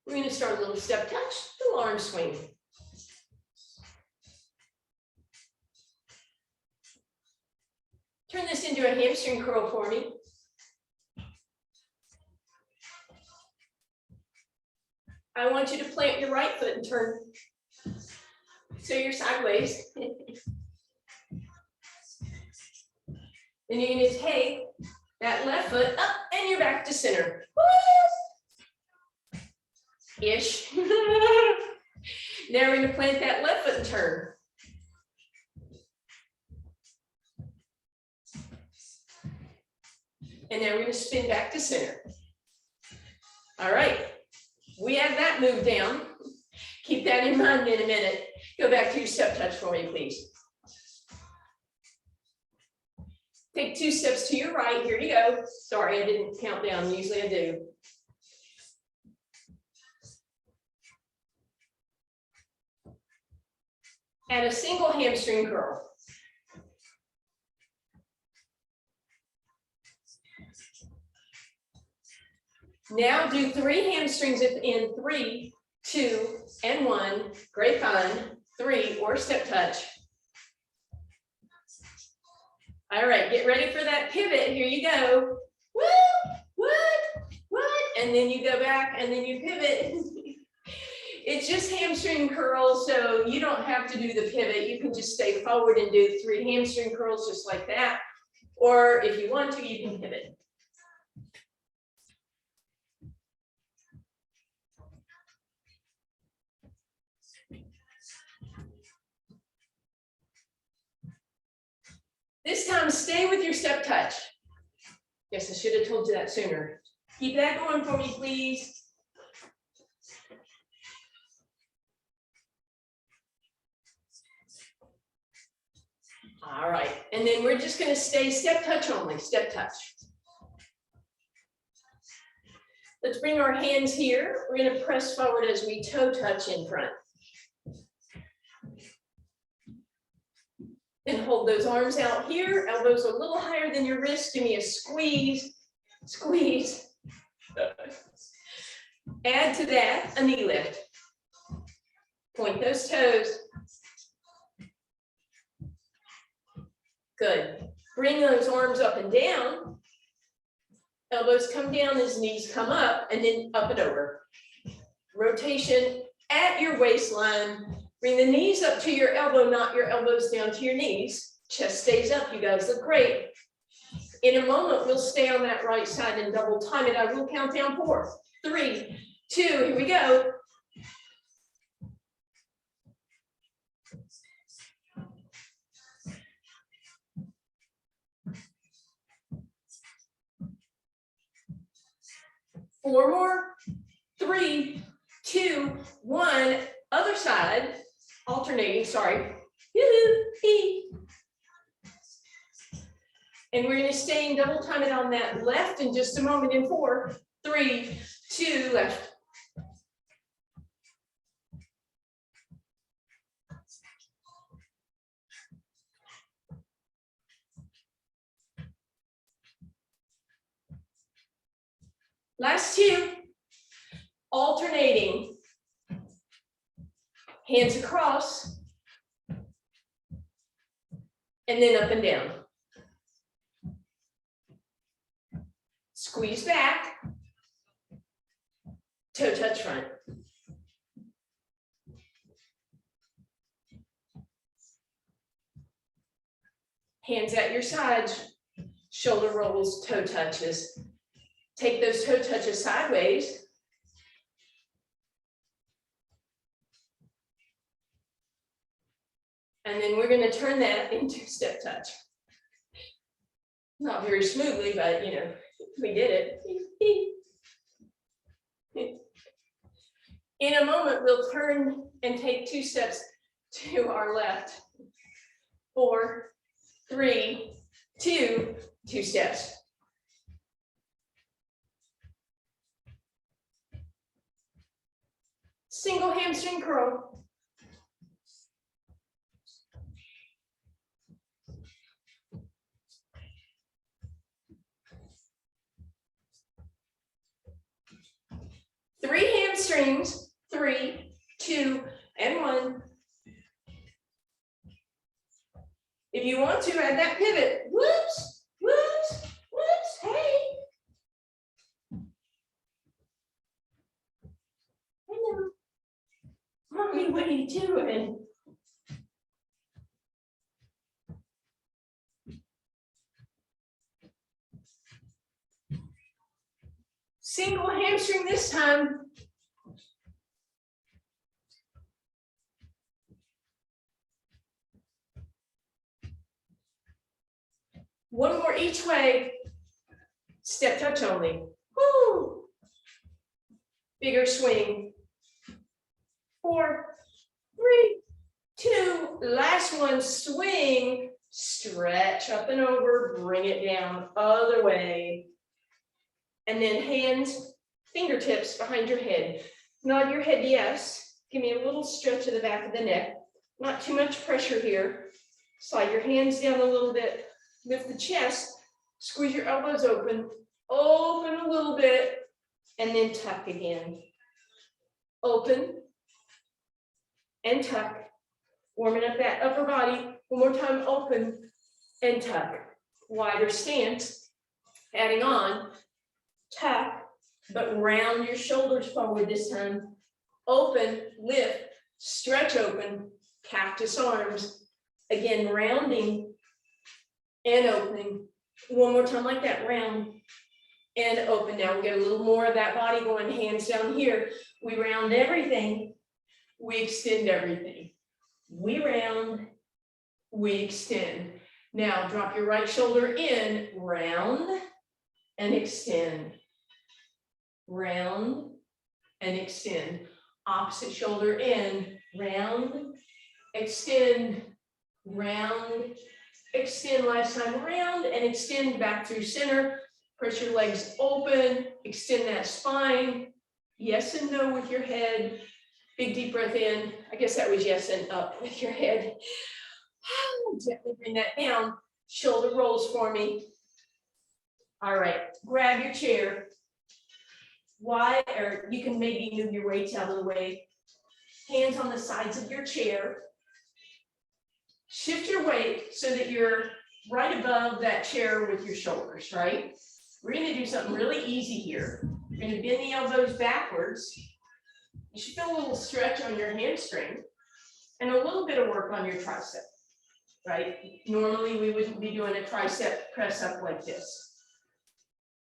We're going to start a little step touch, little arm swing. Turn this into a hamstring curl for me. I want you to plant your right foot and turn so you're sideways. Then you're going to take that left foot up and you're back to center. Woo! Ish. Now we're going to plant that left foot and turn. And then we're going to spin back to center. All right. We have that move down. Keep that in mind in a minute. Go back to your step touch for me, please. Take 2 steps to your right. Here you go. Sorry, I didn't count down. Usually I do. Add a single hamstring curl. Now do 3 hamstrings in 3, 2, and 1. Great fun. 3 or step touch. All right, get ready for that pivot. Here you go. What? And then you go back and then you pivot. It's just hamstring curls, so you don't have to do the pivot. You can just stay forward and do 3 hamstring curls just like that. Or if you want to, you can pivot. This time, stay with your step touch. Yes, I should have told you that sooner. Keep that going for me, please. All right, and then we're just going to stay step touch only, step touch. Let's bring our hands here. We're going to press forward as we toe touch in front. And hold those arms out here, elbows a little higher than your wrist. Give me a squeeze, squeeze. Add to that a knee lift. Point those toes. Good. Bring those arms up and down. Elbows come down as knees come up, and then up and over. Rotation at your waistline. Bring the knees up to your elbow, not your elbows down to your knees. Chest stays up. You guys look great. In a moment, we'll stay on that right side and double time it. I will count down 4, 3, 2. Here we go. Four more. 3, 2, 1. Other side. Alternating, sorry. And we're going to stay and double time it on that left in just a moment in 4, 3, 2, left. Last 2. Alternating. Hands across, and then up and down. Squeeze back, toe touch front. Hands at your sides, shoulder rolls, toe touches. Take those toe touches sideways. And then we're going to turn that into step touch. Not very smoothly, but you know, we did it. In a moment, we'll turn and take 2 steps to our left. 4, 3, 2, 2 steps. Single hamstring curl. hamstrings, 3, 2, and 1. If you want to, add that pivot. Whoops, whoops, whoops, hey. Hello. Mommy, what are you doing? Single hamstring this time. One more each way. Step touch only. Woo. Bigger swing. 4, 3, 2. Last one, swing. Stretch up and over, bring it down, other way. And then hands, fingertips behind your head. Nod your head yes. Give me a little stretch of the back of the neck. Not too much pressure here. Slide your hands down a little bit. Lift the chest. Squeeze your elbows open. Open a little bit. And then tuck again. Open. And tuck. Warming up that upper body. One more time, open and tuck. Wider stance. Adding on. Tuck, but round your shoulders forward this time. Open, lift, stretch open, cactus arms. Again, rounding and opening. One more time like that, round and open. Now we get a little more of that body going, hands down here. We round everything, we extend everything. We round, we extend. Now drop your right shoulder in, round and extend. Round and extend. Opposite shoulder in, round, extend, round, extend. Last time, round and extend back through center. Press your legs open, extend that spine. Yes and no with your head. Big deep breath in. I guess that was yes and up with your head. Gently bring that down. Shoulder rolls for me. All right, grab your chair. Why, or you can maybe move your weights out of the way. Hands on the sides of your chair. Shift your weight so that you're right above that chair with your shoulders, right? We're going to do something really easy here. We're going to bend the elbows backwards. You should feel a little stretch on your hamstring and a little bit of work on your tricep, right? Normally we wouldn't be doing a tricep press up like this.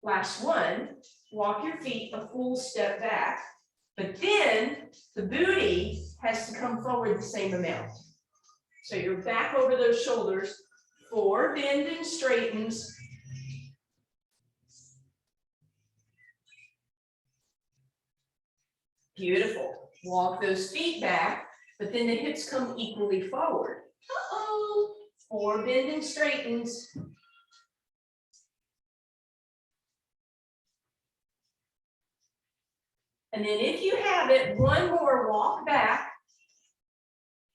Last one, walk your feet a full step back, but then the booty has to come forward the same amount. So you're back over those shoulders, 4 bend and straightens. Beautiful. Walk those feet back, but then the hips come equally forward. Uh-oh. 4 bend and straightens. And then if you have it, one more walk back.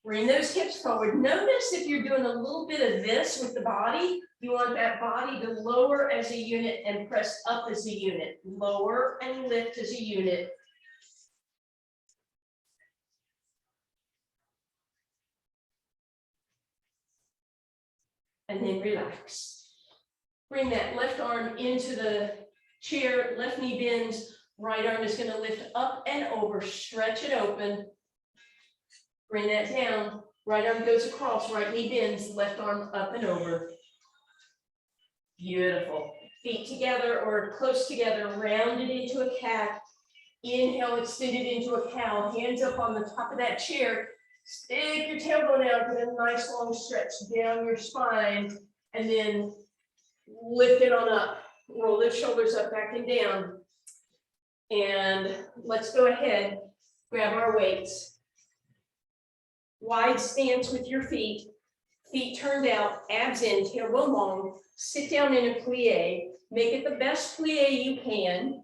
Bring those hips forward. Notice if you're doing a little bit of this with the body, you want that body to lower as a unit and press up as a unit. Lower and lift as a unit. And then relax. Bring that left arm into the chair, left knee bends, right arm is going to lift up and over, stretch it open. Bring that down, right arm goes across, right knee bends, left arm up and over. Beautiful. Feet together or close together, rounded into a cat. Inhale, extend it into a cow, hands up on the top of that chair. Stick your tailbone out, get a nice long stretch down your spine, and then lift it on up. Roll those shoulders up, back and down. And let's go ahead, grab our weights. Wide stance with your feet, feet turned out, abs in, tailbone long. Sit down in a plie. Make it the best plie you can.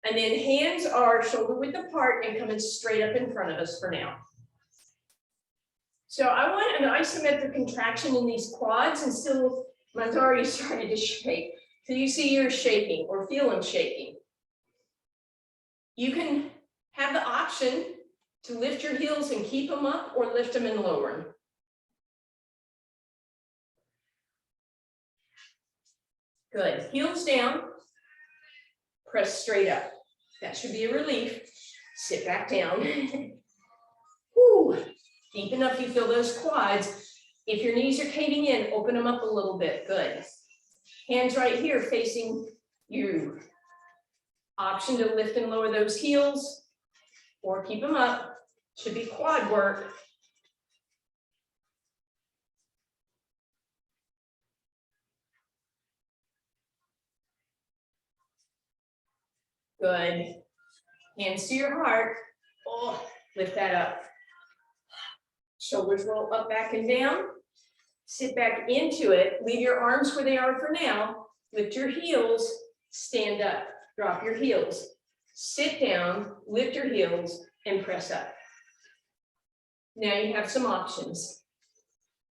And then hands are shoulder width apart and coming straight up in front of us for now. So I want an isometric contraction in these quads, and still mine's already started to shake. So you see yours shaking or feel them shaking. You can have the option to lift your heels and keep them up or lift them and lower them. Good, heels down, press straight up. That should be a relief. Sit back down. Whew. Deep enough you feel those quads. If your knees are caving in, open them up a little bit, good. Hands right here facing you. Option to lift and lower those heels or keep them up, should be quad work. Good. Hands to your heart. Oh, lift that up. Shoulders roll up, back, and down. Sit back into it. Leave your arms where they are for now. Lift your heels. Stand up. Drop your heels. Sit down. Lift your heels and press up. Now you have some options.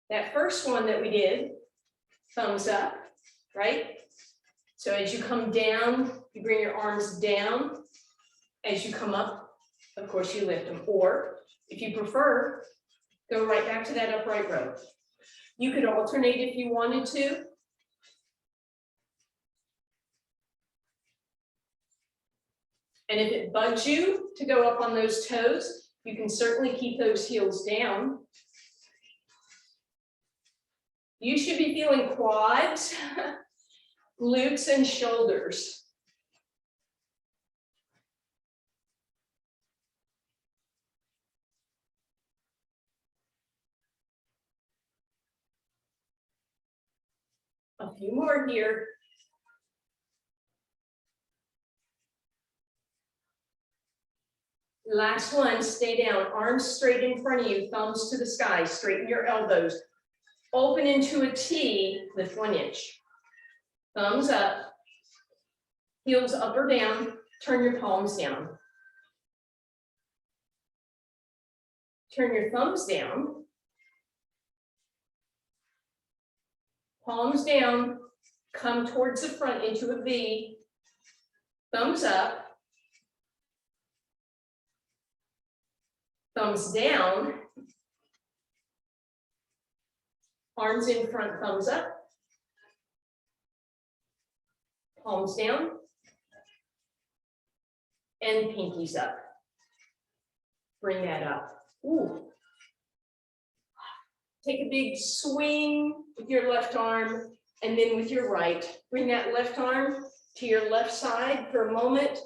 That first one that we did, thumbs up, right? So as you come down, you bring your arms down. As you come up, of course, you lift them. Or if you prefer, go right back to that upright row. You could alternate if you wanted to. And if it bugs you to go up on those toes, you can certainly keep those heels down. You should be feeling quads, glutes, and shoulders. A few more here. Last one, stay down, arms straight in front of you, thumbs to the sky, straighten your elbows. Open into a T, lift 1 inch. Thumbs up, heels up or down, turn your palms down. Turn your thumbs down. Palms down, come towards the front into a V. Thumbs up. Thumbs down. Arms in front, thumbs up. Palms down. And pinkies up. Bring that up. Ooh. Take a big swing with your left arm and then with your right. Bring that left arm to your left side for a moment.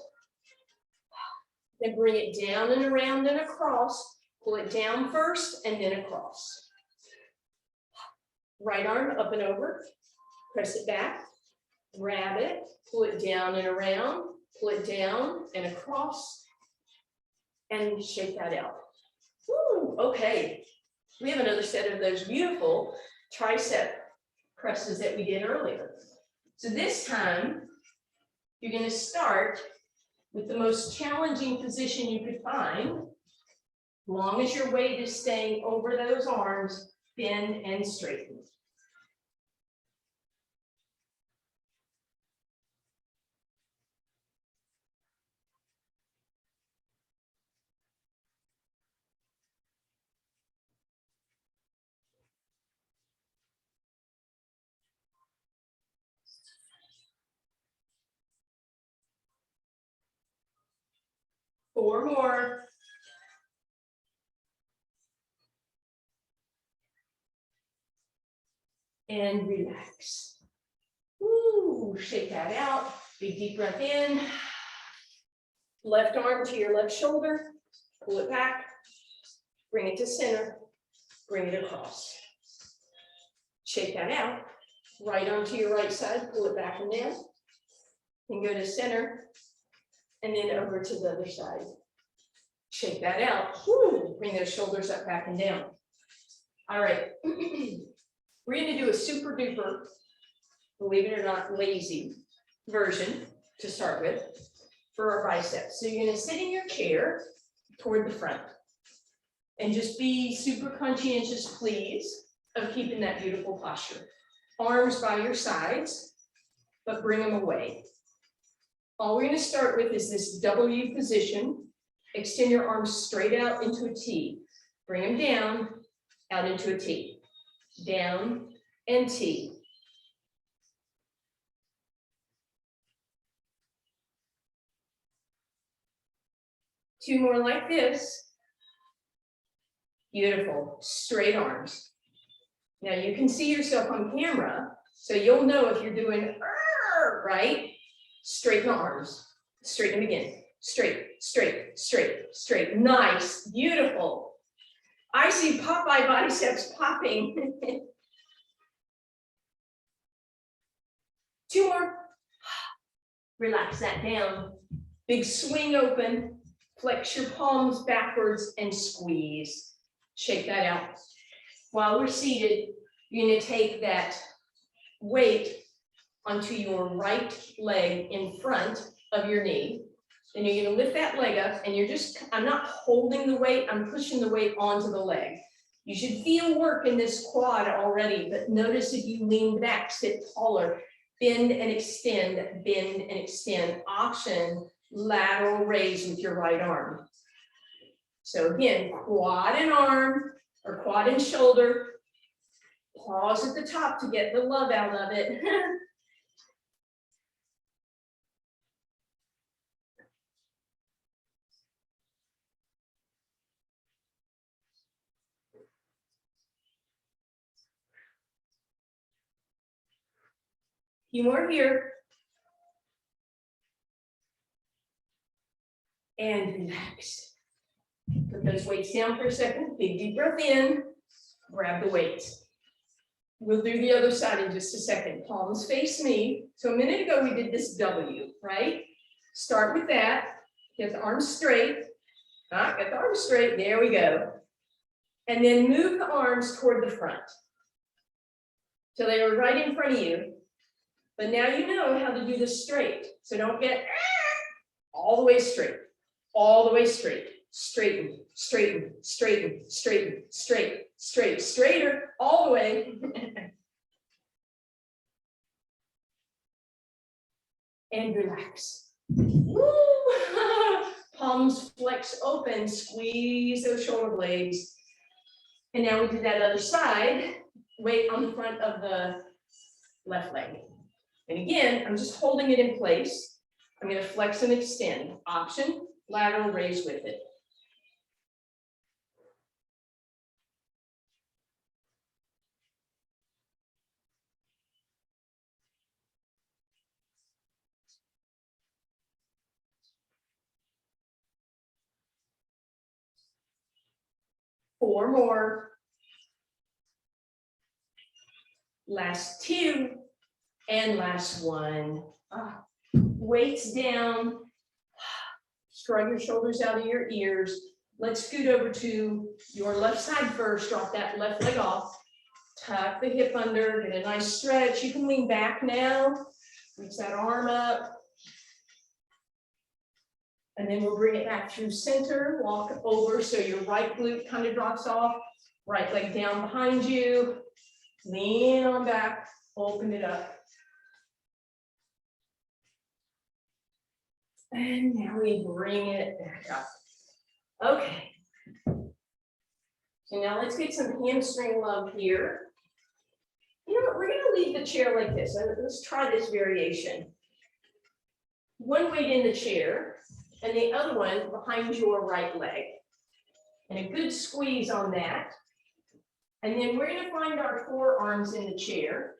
Then bring it down and around and across. Pull it down first and then across. Right arm up and over. Press it back. Grab it. Pull it down and around. Pull it down and across. And shake that out. Woo, okay. We have another set of those beautiful tricep presses that we did earlier. So this time, you're going to start with the most challenging position you could find. As long as your weight is staying over those arms, bend and straighten. Four more. And relax. Woo, shake that out. Big deep breath in. Left arm to your left shoulder. Pull it back. Bring it to center. Bring it across. Shake that out. Right arm to your right side. Pull it back and down. And go to center. And then over to the other side. Shake that out. Woo, bring those shoulders up, back, and down. All right. We're going to do a super duper, believe it or not, lazy version to start with for our biceps. So you're going to sit in your chair toward the front and just be super conscientious, please, of keeping that beautiful posture. Arms by your sides, but bring them away. All we're going to start with is this W position. Extend your arms straight out into a T. Bring them down, out into a T. Down and T. Two more like this. Beautiful, straight arms. Now you can see yourself on camera, so you'll know if you're doing right. Straighten the arms, straighten them again. Straight, straight, straight, straight. Nice, beautiful. I see Popeye biceps popping. Two more. Relax that down. Big swing open. Flex your palms backwards and squeeze. Shake that out. While we're seated, you're going to take that weight onto your right leg in front of your knee. Then you're going to lift that leg up, and I'm not holding the weight, I'm pushing the weight onto the leg. You should feel work in this quad already, but notice if you lean back, sit taller, bend and extend, bend and extend. Option, lateral raise with your right arm. So again, quad and arm, or quad and shoulder. Pause at the top to get the love out of it. Few more here. And relax. Put those weights down for a second. Big deep breath in. Grab the weights. We'll do the other side in just a second. Palms face me. So a minute ago we did this W, right? Start with that. Get the arms straight. Get the arms straight. There we go. And then move the arms toward the front. So they are right in front of you. But now you know how to do this straight. So don't get all the way straight. All the way straight. Straighten, straighten, straighten, straighten, straight, straight, straighter, all the way. And relax. Woo! Palms flex open, squeeze those shoulder blades. And now we do that other side. Weight on the front of the left leg. And again, I'm just holding it in place. I'm going to flex and extend. Option, lateral raise with it. Four more. Last two. And last one. Weights down. Shrug your shoulders out of your ears. Let's scoot over to your left side first. Drop that left leg off. Tuck the hip under. Get a nice stretch. You can lean back now. Reach that arm up. And then we'll bring it back through center. Walk over so your right glute kind of drops off. Right leg down behind you. Lean on back. Open it up. And now we bring it back up. Okay. So now let's get some hamstring love here. You know what, we're gonna leave the chair like this. Let's try this variation. One weight in the chair and the other one behind your right leg. And a good squeeze on that. And then we're gonna find our forearms in the chair,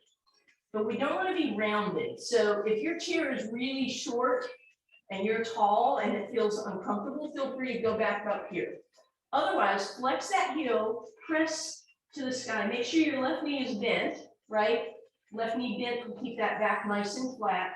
but we don't wanna be rounded. So if your chair is really short, and you're tall and it feels uncomfortable, feel free to go back up here. Otherwise, flex that heel, press to the sky. Make sure your left knee is bent, right? Left knee bent will keep that back nice and flat.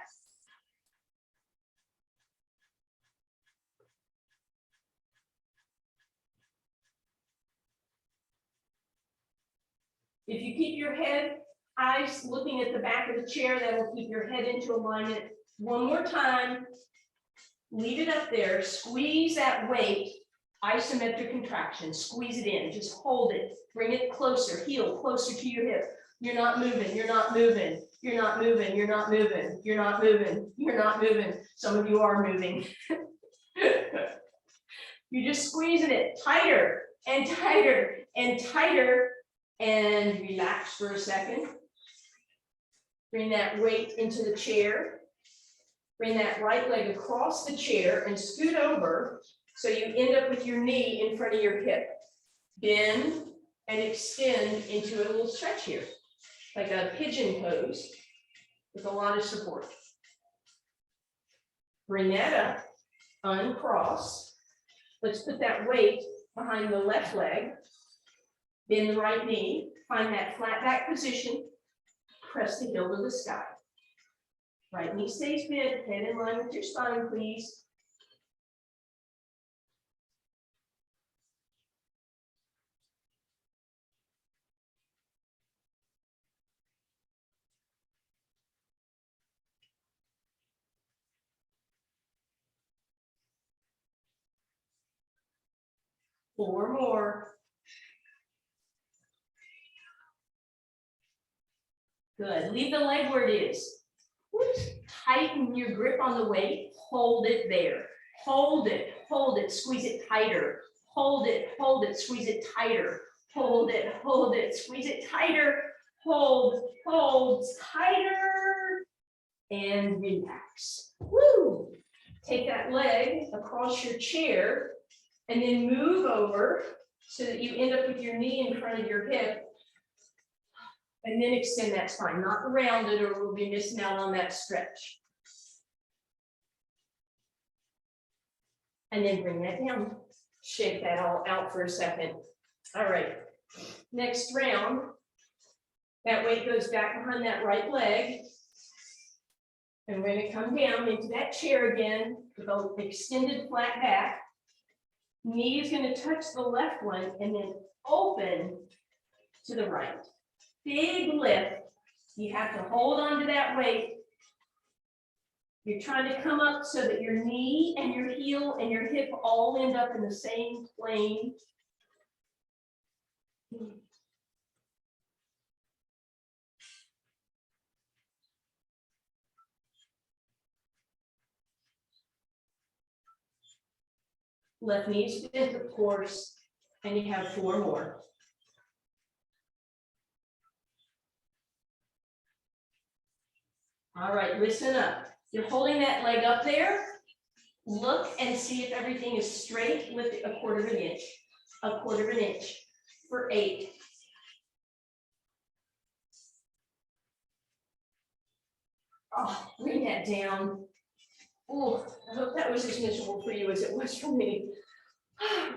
If you keep your head, eyes looking at the back of the chair, that will keep your head into alignment. One more time. Leave it up there, squeeze that weight, isometric contraction, squeeze it in, just hold it, bring it closer, heel closer to your hip. You're not moving, you're not moving, you're not moving, you're not moving, you're not moving, you're not moving. Some of you are moving. You're just squeezing it tighter and tighter and tighter, and relax for a second. Bring that weight into the chair. Bring that right leg across the chair and scoot over so you end up with your knee in front of your hip. Bend and extend into a little stretch here, like a pigeon pose with a lot of support. Bring that up, uncross. Let's put that weight behind the left leg. Bend the right knee, find that flat back position, press the heel to the sky. Right knee stays bent, head in line with your spine, please. Four more. Good. Leave the leg where it is. Tighten your grip on the weight. Hold it there. Hold it. Hold it. Squeeze it tighter. Hold it. Hold it. Squeeze it tighter. Hold it. Hold it. Squeeze it tighter. Hold. Hold. Tighter. And relax. Woo! Take that leg across your chair and then move over so that you end up with your knee in front of your hip. And then extend that spine, not around it, or we'll be missing out on that stretch. And then bring that down. Shake that all out for a second. All right. Next round. That weight goes back behind that right leg. And we're going to come down into that chair again with an extended flat back. Knee is going to touch the left one and then open to the right. Big lift. You have to hold on to that weight. You're trying to come up so that your knee and your heel and your hip all end up in the same plane. Left knee is bent, of course, and you have four more. All right, listen up. You're holding that leg up there. Look and see if everything is straight. Lift it a quarter of an inch. A quarter of an inch for 8. Oh, bring that down. Oh, I hope that was as miserable for you as it was for me.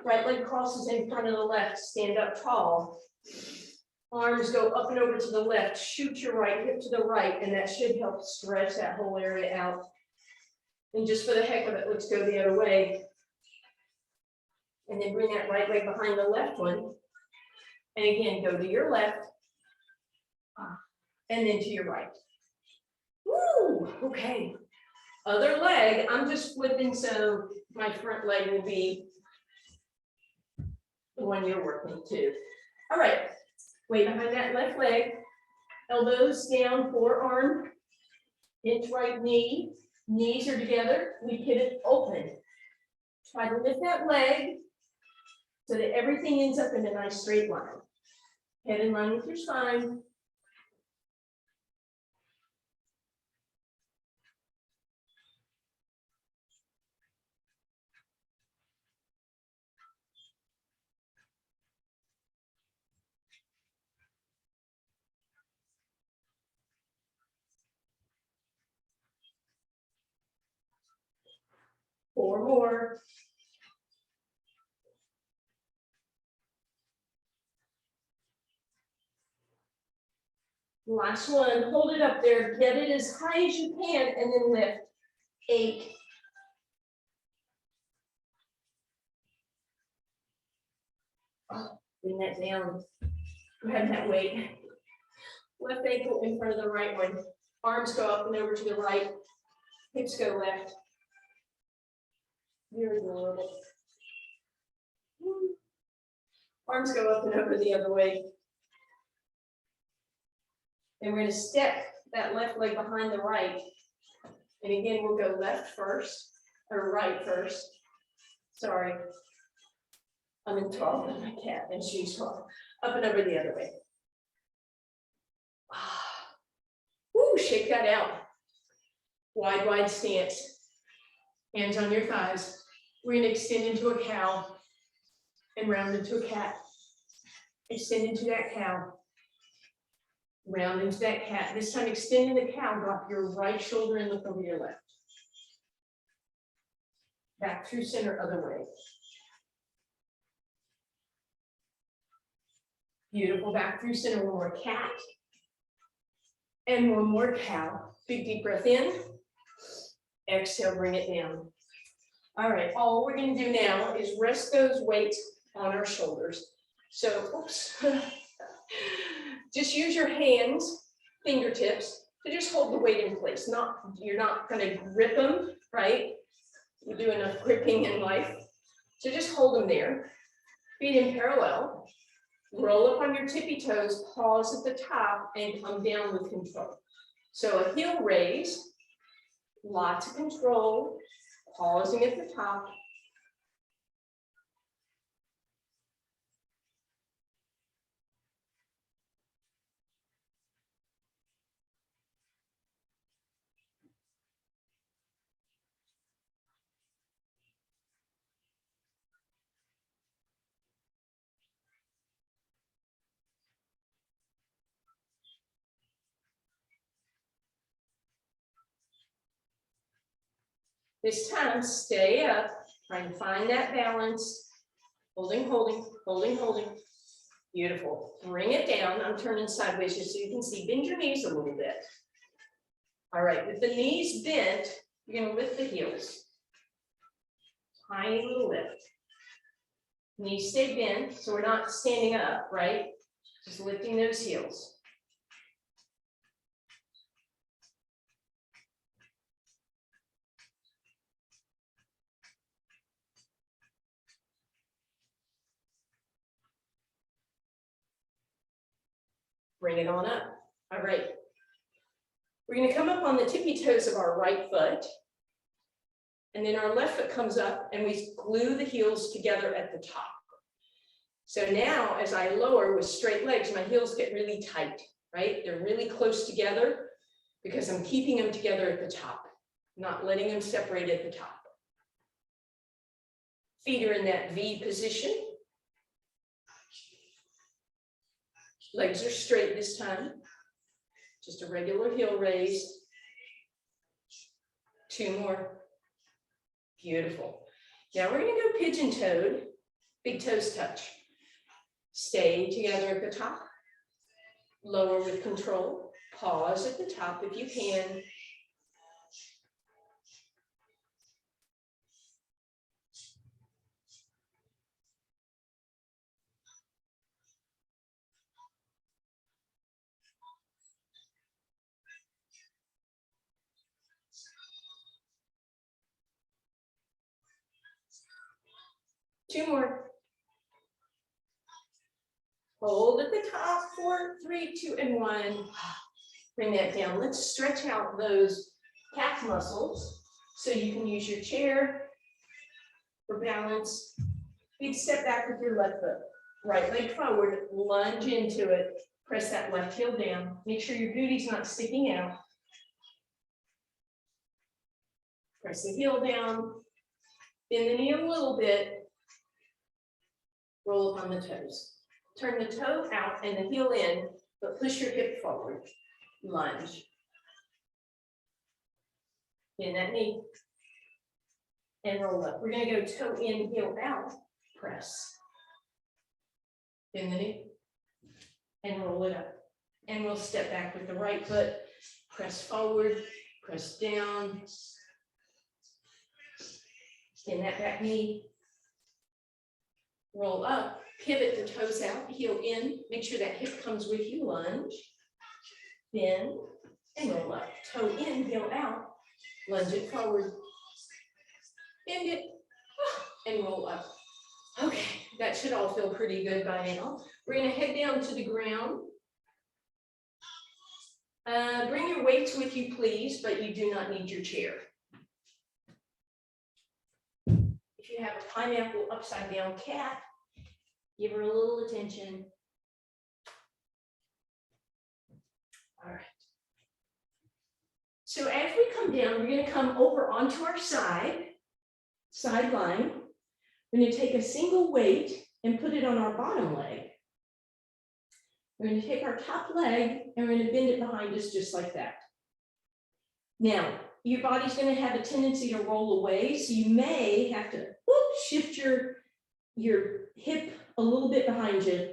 Right leg crosses in front of the left. Stand up tall. Arms go up and over to the left. Shoot your right hip to the right, and that should help stretch that whole area out. And just for the heck of it, let's go the other way. And then bring that right leg behind the left one. And again, go to your left. And then to your right. Woo! Okay. Other leg, I'm just flipping so my front leg will be the one you're working to. All right. Weight behind that left leg. Elbows down, forearm. Inch right knee. Knees are together. We hit it open. Try to lift that leg so that everything ends up in a nice straight line. Head in line with your spine. Four more. Last one. Hold it up there. Get it as high as you can and then lift. 8. Oh, bring that down. Grab that weight. Left ankle in front of the right one. Arms go up and over to the right. Hips go left. You're adorable. Arms go up and over the other way. And we're going to step that left leg behind the right. And again, we'll go left first, or right first. Sorry. I'm in 12 with my cat and she's 12. Up and over the other way. Woo, shake that out. Wide, wide stance. Hands on your thighs. We're going to extend into a cow and round into a cat. Extend into that cow. Round into that cat. This time extending the cow, drop your right shoulder and look over your left. Back through center, other way. Beautiful, back through center, one more cat. And one more cow. Big deep breath in. Exhale, bring it down. All right, all we're gonna do now is rest those weights on our shoulders. So, oops. Just use your hands, fingertips, to just hold the weight in place. You're not gonna grip them, right? We do enough gripping in life. So just hold them there. Feet in parallel. Roll up on your tippy toes, pause at the top, and come down with control. So a heel raise, lots of control, pausing at the top. This time, stay up, try and find that balance. Holding, holding, holding, holding. Beautiful. Bring it down. I'm turning sideways just so you can see. Bend your knees a little bit. All right, with the knees bent, you're going to lift the heels. Tiny little lift. Knees stay bent, so we're not standing up, right? Just lifting those heels. Bring it on up. All right. We're going to come up on the tippy toes of our right foot. And then our left foot comes up and we glue the heels together at the top. So now as I lower with straight legs, my heels get really tight, right? They're really close together because I'm keeping them together at the top, not letting them separate at the top. Feet are in that V position. Legs are straight this time. Just a regular heel raise. 2 more. Beautiful. Now we're going to go pigeon-toed. Big toes touch. Stay together at the top. Lower with control. Pause at the top if you can. Two more. Hold at the top, 4, 3, 2, and 1. Bring that down. Let's stretch out those calf muscles so you can use your chair for balance. Big step back with your left foot. Right leg forward, lunge into it. Press that left heel down. Make sure your booty's not sticking out. Press the heel down. Bend the knee a little bit. Roll up on the toes. Turn the toe out and the heel in, but push your hip forward. Lunge. Bend that knee. And roll up. We're going to go toe in, heel out. Press. Bend the knee. And roll it up. And we'll step back with the right foot. Press forward. Press down. Bend that back knee. Roll up, pivot the toes out, heel in, make sure that hip comes with you, lunge, bend, and roll up. Toe in, heel out, lunge it forward, bend it, and roll up. Okay, that should all feel pretty good by now. We're gonna head down to the ground. Bring your weights with you, please, but you do not need your chair. If you have a pineapple upside down cat, Give her a little attention. All right. So as we come down, we're going to come over onto our side line. We're going to take a single weight and put it on our bottom leg. We're going to take our top leg and we're going to bend it behind us just like that. Now, your body's going to have a tendency to roll away, so you may have to shift your hip a little bit behind you,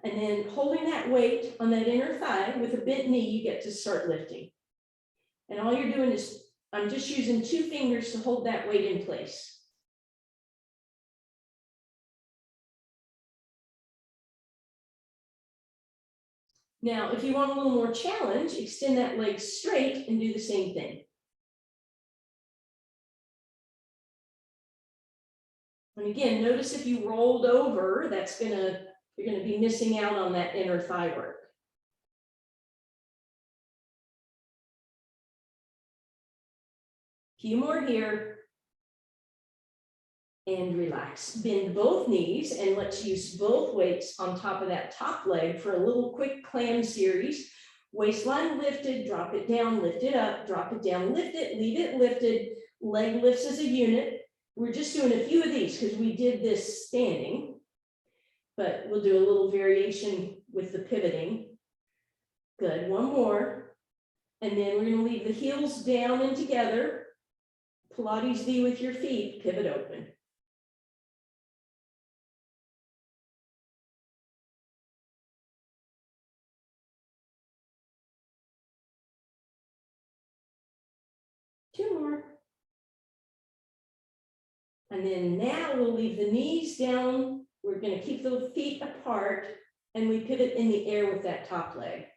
and then holding that weight on that inner thigh with a bent knee, you get to start lifting. And all you're doing is, I'm just using 2 fingers to hold that weight in place. Now, if you want a little more challenge, extend that leg straight and do the same thing. And again, notice if you rolled over, you're gonna be missing out on that inner thigh work. Few more here. And relax. Bend both knees and let's use both weights on top of that top leg for a little quick clam series. Waistline lifted, drop it down, lift it up, drop it down, lift it, leave it lifted, leg lifts as a unit. We're just doing a few of these because we did this standing, but we'll do a little variation with the pivoting. Good, one more. And then we're gonna leave the heels down and together. Pilates V with your feet, pivot open. Two more. And then now we'll leave the knees down. We're going to keep the feet apart and we pivot in the air with that top leg.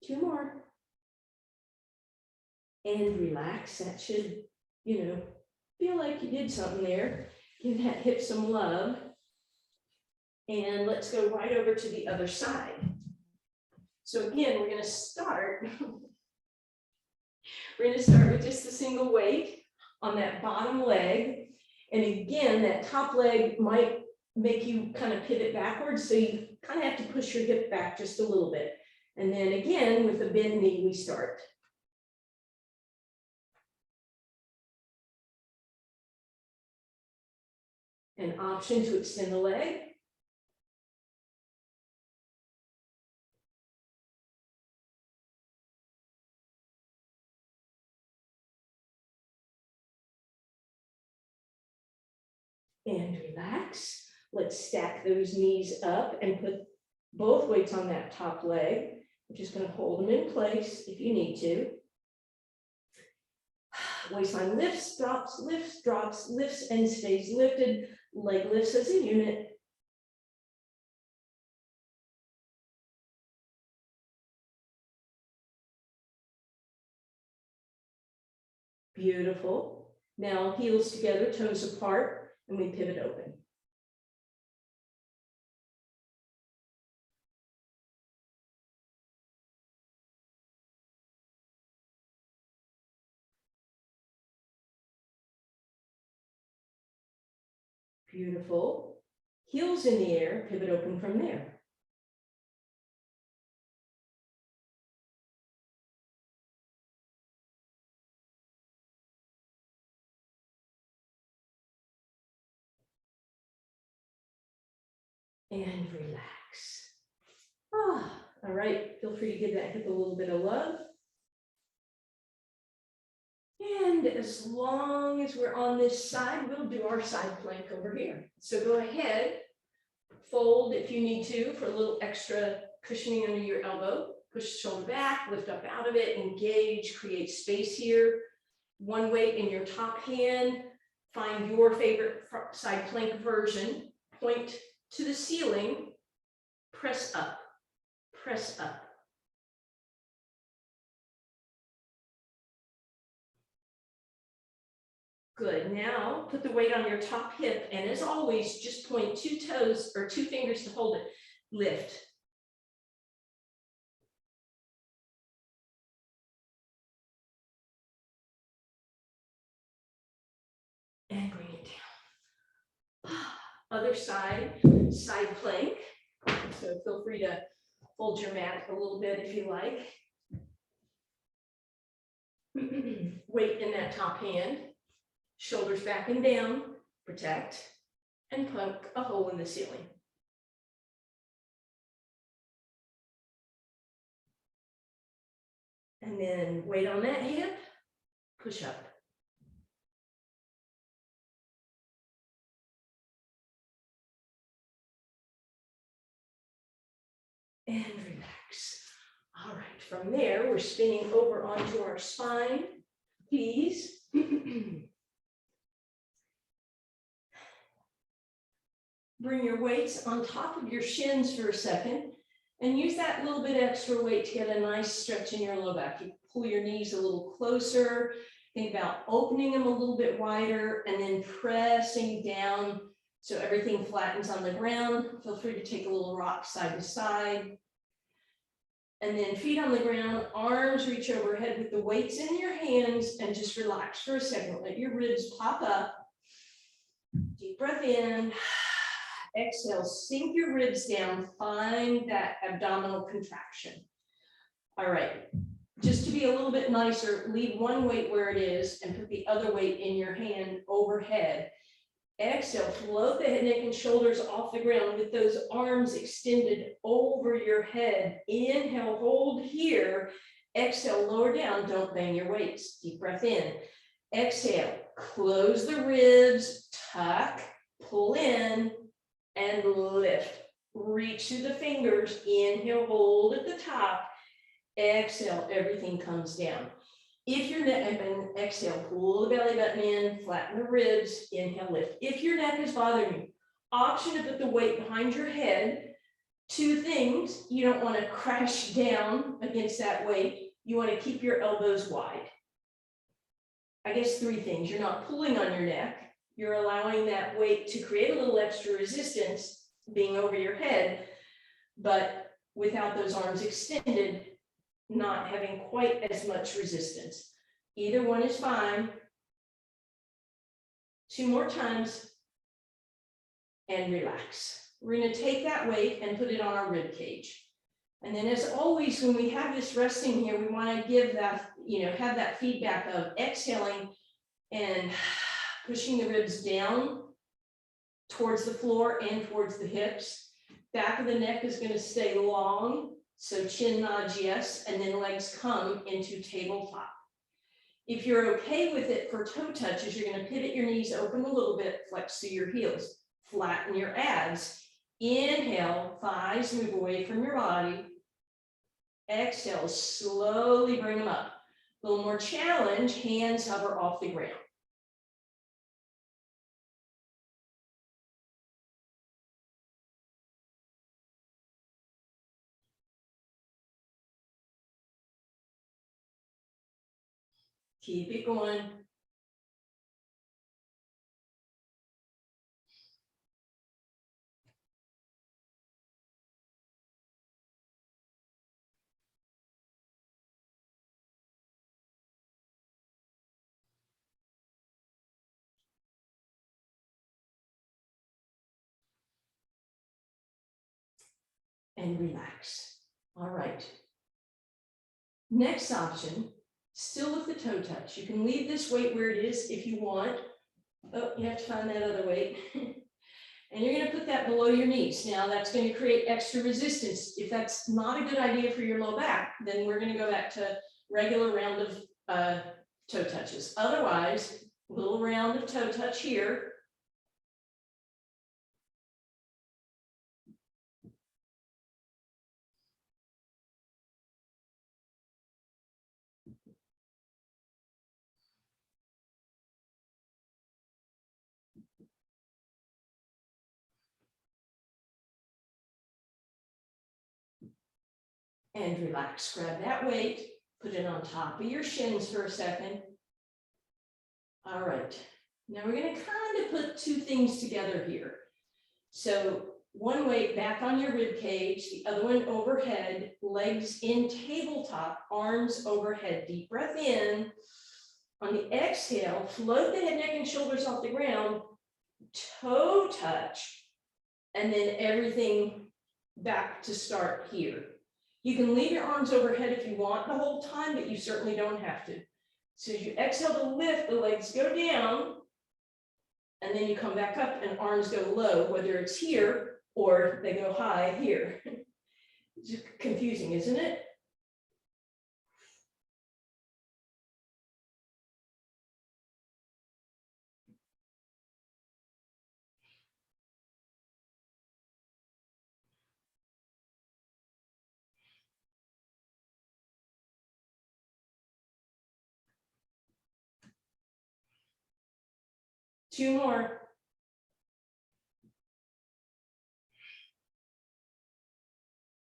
Two more. And relax. That should, feel like you did something there. Give that hip some love. And let's go right over to the other side. So again, we're going to start. We're going to start with just a single weight on that bottom leg. And again, that top leg might make you kind of pivot backwards. So you kind of have to push your hip back just a little bit. And then again, with a bend knee, we start. An option to extend the leg. And relax. Let's stack those knees up and put both weights on that top leg. We're just going to hold them in place if you need to. Waistline lifts, drops, lifts, and stays lifted. Leg lifts as a unit. Beautiful. Now heels together, toes apart, and we pivot open. Beautiful. Heels in the air, pivot open from there. And relax. All right, feel free to give that hip a little bit of love. And as long as we're on this side, we'll do our side plank over here. So go ahead, fold if you need to for a little extra cushioning under your elbow. Push the shoulder back, lift up out of it, engage, create space here. One weight in your top hand. Find your favorite side plank version. Point to the ceiling, press up, press up. Good, now put the weight on your top hip, and as always, just point 2 toes or 2 fingers to hold it. Lift. and bring it down. Other side, side plank. So feel free to fold your mat a little bit if you like. Weight in that top hand, shoulders back and down, protect, and poke a hole in the ceiling. And then weight on that hip, push up. And relax. All right, from there, we're spinning over onto our spine, please. Bring your weights on top of your shins for a second and use that little bit extra weight to get a nice stretch in your low back. You pull your knees a little closer, think about opening them a little bit wider and then pressing down so everything flattens on the ground. Feel free to take a little rock side to side. And then feet on the ground, arms reach overhead with the weights in your hands and just relax for a second. Let your ribs pop up. Deep breath in. Exhale, sink your ribs down, find that abdominal contraction. All right, just to be a little bit nicer, leave one weight where it is and put the other weight in your hand overhead. Exhale, float the head, neck, and shoulders off the ground with those arms extended over your head. Inhale, hold here. Exhale, lower down, don't bang your weights. Deep breath in. Exhale, close the ribs, tuck, pull in, and lift. Reach through the fingers. Inhale, hold at the top. Exhale, everything comes down. If your neck, and exhale, pull the belly button in, flatten the ribs, inhale, lift. If your neck is bothering you, option to put the weight behind your head. Two things, you don't want to crash down against that weight. You want to keep your elbows wide. I guess three things. You're not pulling on your neck. You're allowing that weight to create a little extra resistance being over your head, but without those arms extended, not having quite as much resistance. Either one is fine. Two more times and relax. We're going to take that weight and put it on our rib cage. And then as always, when we have this resting here, we want to give that, have that feedback of exhaling and pushing the ribs down towards the floor and towards the hips. Back of the neck is going to stay long. So chin nods yes, and then legs come into tabletop. If you're okay with it for toe touches, you're going to pivot your knees open a little bit, flex through your heels, flatten your abs. Inhale, thighs move away from your body. Exhale, slowly bring them up. A little more challenge, hands hover off the ground. Keep it going. And relax. All right. Next option, still with the toe touch. You can leave this weight where it is if you want. Oh, you have to find that other weight. And you're going to put that below your knees. Now that's going to create extra resistance. If that's not a good idea for your low back, then we're going to go back to regular round of toe touches. Otherwise, little round of toe touch here. And relax. Grab that weight, put it on top of your shins for a second. All right. Now we're going to kind of put two things together here. So one weight back on your rib cage, the other one overhead, legs in tabletop, arms overhead. Deep breath in. On the exhale, float the head, neck, and shoulders off the ground, toe touch, and then everything back to start here. You can leave your arms overhead if you want the whole time, but you certainly don't have to. So as you exhale to lift, the legs go down, and then you come back up and arms go low, whether it's here or they go high here. It's just confusing, isn't it? Two more.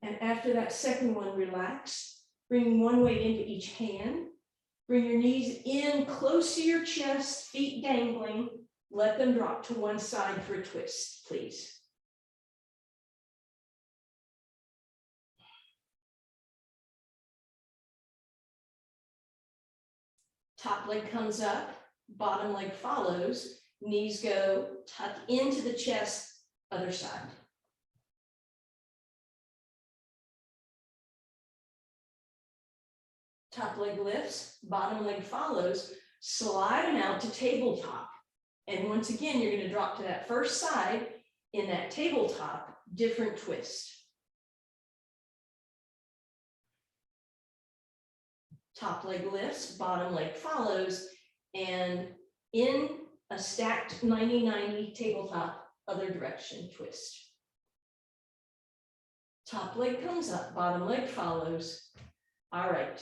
And after that second one, relax. Bring one weight into each hand. Bring your knees in close to your chest, feet dangling. Let them drop to one side for a twist, please. Top leg comes up, bottom leg follows. Knees go, tuck into the chest, other side. Top leg lifts, bottom leg follows, slide them out to tabletop. And once again, you're going to drop to that first side in that tabletop, different twist. Top leg lifts, bottom leg follows, and in a stacked 90-90 tabletop, other direction twist. Top leg comes up, bottom leg follows. All right,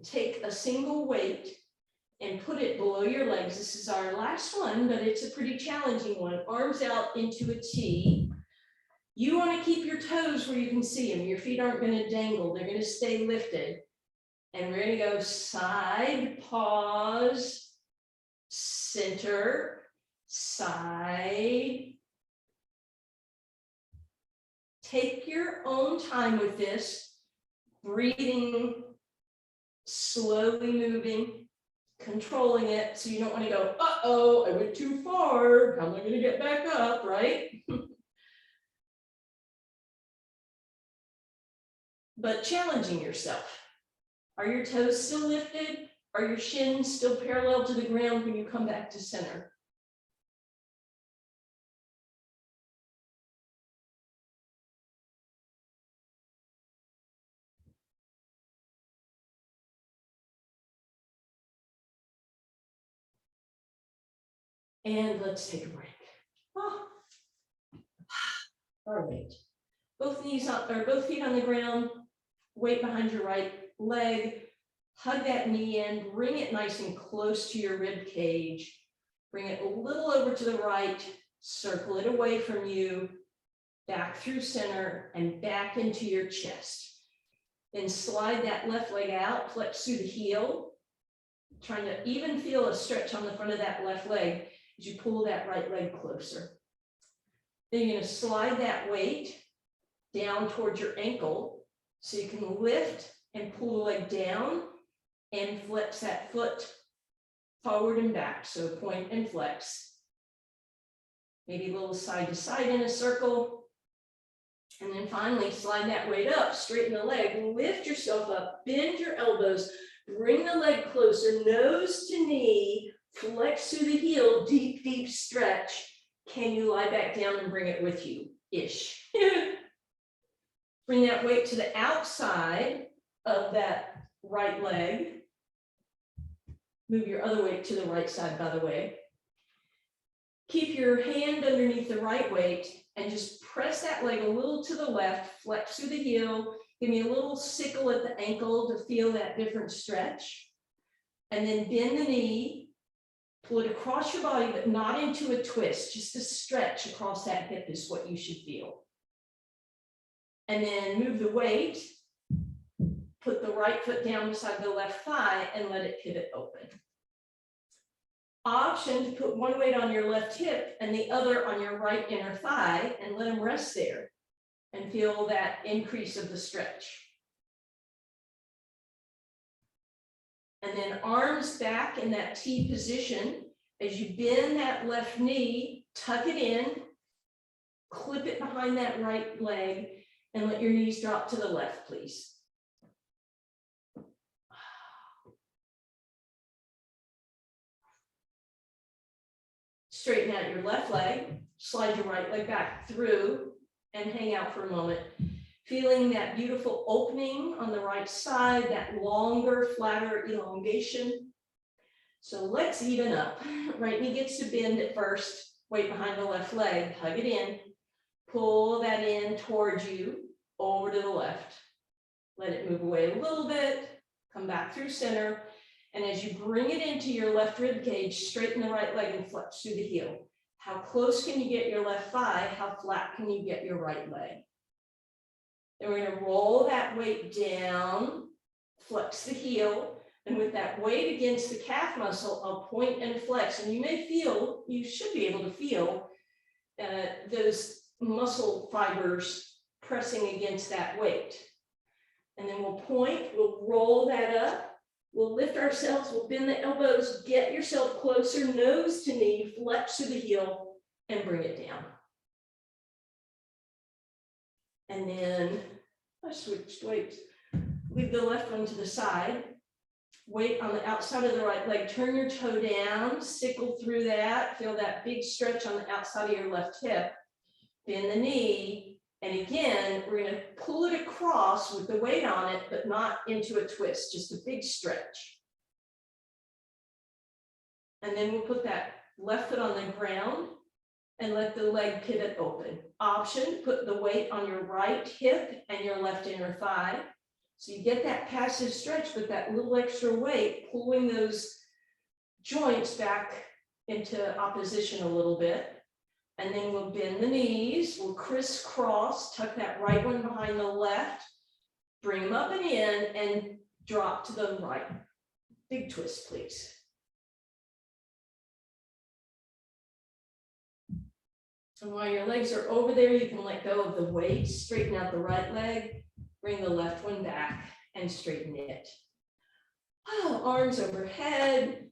take a single weight and put it below your legs. This is our last one, but it's a pretty challenging one. Arms out into a T. You want to keep your toes where you can see them. Your feet aren't going to dangle. They're going to stay lifted. And we're going to go side, pause, center, side. Take your own time with this, breathing, slowly moving, controlling it. So you don't want to go, uh-oh, I went too far. How am I going to get back up, right? But challenging yourself. Are your toes still lifted? Are your shins still parallel to the ground when you come back to center? And let's take a break. Oh. All right. Both knees up, or both feet on the ground, weight behind your right leg. Hug that knee in, bring it nice and close to your rib cage. Bring it a little over to the right, circle it away from you, back through center and back into your chest. Then slide that left leg out, flex through the heel, trying to even feel a stretch on the front of that left leg as you pull that right leg closer. Then you're going to slide that weight down towards your ankle so you can lift and pull the leg down and flex that foot forward and back. So point and flex. Maybe a little side to side in a circle. And then finally slide that weight up, straighten the leg, lift yourself up, bend your elbows, bring the leg closer, nose to knee, flex through the heel, deep, deep stretch. Can you lie back down and bring it with you? Ish. Bring that weight to the outside of that right leg. Move your other weight to the right side, by the way. Keep your hand underneath the right weight and just press that leg a little to the left, flex through the heel. Give me a little sickle at the ankle to feel that different stretch. And then bend the knee, pull it across your body, but not into a twist. Just a stretch across that hip is what you should feel. And then move the weight, put the right foot down beside the left thigh and let it pivot open. Option to put one weight on your left hip and the other on your right inner thigh and let them rest there and feel that increase of the stretch. And then arms back in that T position. As you bend that left knee, tuck it in, clip it behind that right leg, and let your knees drop to the left, please. Straighten out your left leg, slide your right leg back through, and hang out for a moment. Feeling that beautiful opening on the right side, that longer, flatter elongation. So let's even up. Right knee gets to bend at first, weight behind the left leg, hug it in, pull that in towards you, over to the left. Let it move away a little bit, come back through center. And as you bring it into your left rib cage, straighten the right leg and flex through the heel. How close can you get your left thigh? How flat can you get your right leg? Then we're going to roll that weight down, flex the heel, and with that weight against the calf muscle, I'll point and flex. And you may feel, you should be able to feel those muscle fibers pressing against that weight. And then we'll point, we'll roll that up, we'll lift ourselves, we'll bend the elbows, get yourself closer, nose to knee, flex through the heel, and bring it down. And then I switched weights. Leave the left one to the side. Weight on the outside of the right leg. Turn your toe down, sickle through that. Feel that big stretch on the outside of your left hip. Bend the knee. And again, we're going to pull it across with the weight on it, but not into a twist, just a big stretch. And then we'll put that left foot on the ground and let the leg pivot open. Option, put the weight on your right hip and your left inner thigh. So you get that passive stretch, but that little extra weight, pulling those joints back into opposition a little bit. And then we'll bend the knees, we'll crisscross, tuck that right one behind the left, bring them up and in, and drop to the right. Big twist, please. And while your legs are over there, you can let go of the weight, straighten out the right leg, bring the left one back and straighten it. Oh, arms overhead,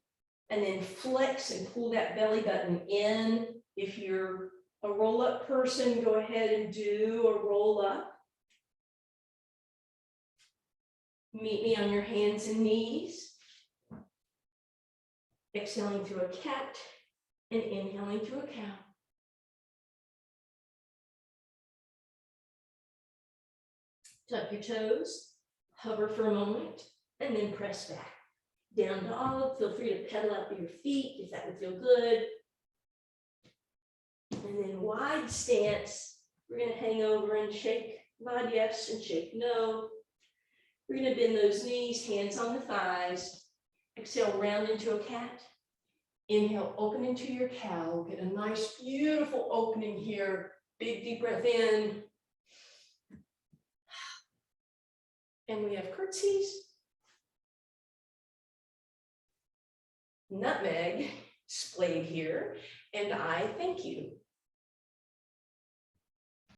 and then flex and pull that belly button in. If you're a roll-up person, go ahead and do a roll-up. Meet me on your hands and knees. Exhaling through a cat and inhaling through a cow. Tuck your toes, hover for a moment, and then press back. Down dog, feel free to pedal out with your feet if that would feel good. And then wide stance, we're going to hang over and shake, nod yes and shake no. We're going to bend those knees, hands on the thighs. Exhale, round into a cat. Inhale, open into your cow. Get a nice, beautiful opening here. Big, deep breath in. And we have curtsies. Nutmeg displayed here. And I thank you.